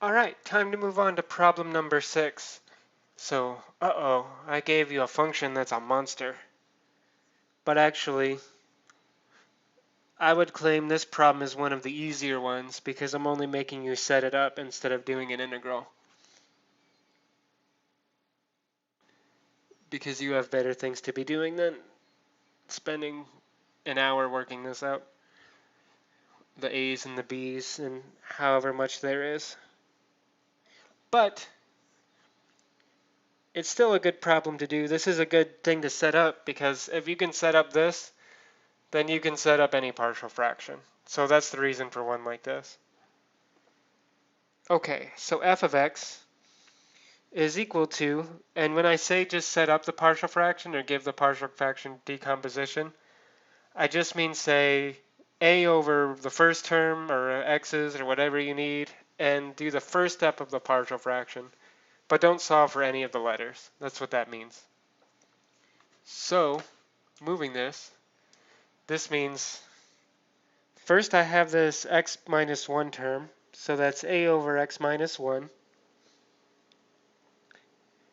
All right, time to move on to problem number 6. So, I gave you a function that's a monster. But actually, I would claim this problem is one of the easier ones because I'm only making you set it up instead of doing an integral. Because you have better things to be doing than spending an hour working this out. The A's and the B's and however much there is. But it's still a good problem to do. This is a good thing to set up because if you can set up this, then you can set up any partial fraction. So that's the reason for one like this. Okay, so f of x is equal to, and when I say just set up the partial fraction or give the partial fraction decomposition, I just mean say a over the first term or x's or whatever you need and do the first step of the partial fraction, but don't solve for any of the letters. That's what that means. So, moving this means first I have this x minus 1 term, so that's a over x minus 1.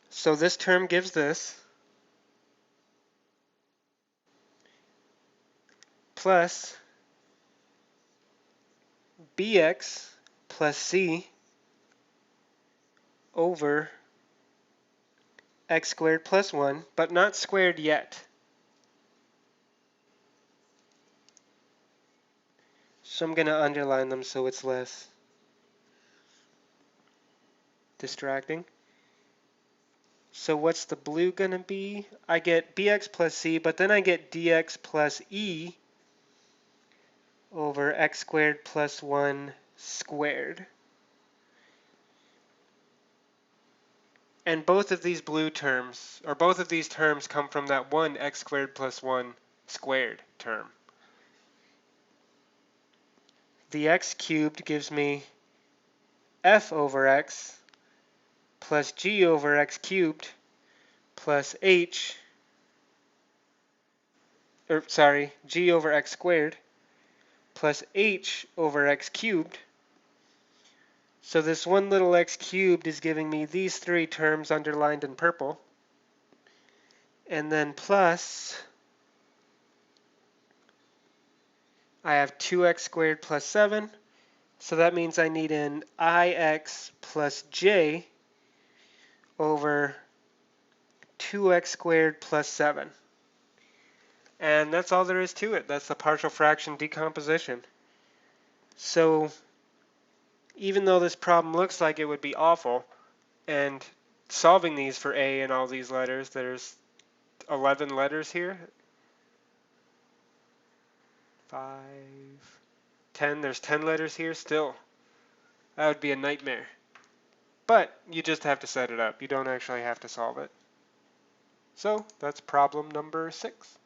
So this term gives this, plus bx plus c over x squared plus 1, but not squared yet. So I'm going to underline them so it's less distracting. So what's the blue going to be? I get bx plus c, but then I get dx plus e over x squared plus 1 squared. And both of these blue terms, or both of these terms come from that one x squared plus 1 squared term. The x cubed gives me f over x plus g over x cubed plus g over x squared plus h over x cubed. So this one little x cubed is giving me these three terms underlined in purple. And then plus, I have 2x squared plus 7. So that means I need an ix plus j over 2x squared plus 7. And that's all there is to it. That's the partial fraction decomposition. So even though this problem looks like it would be awful, and solving these for a and all these letters, there's 11 letters here. 5, 10, there's 10 letters here still. That would be a nightmare. But you just have to set it up. You don't actually have to solve it. So that's problem number 6.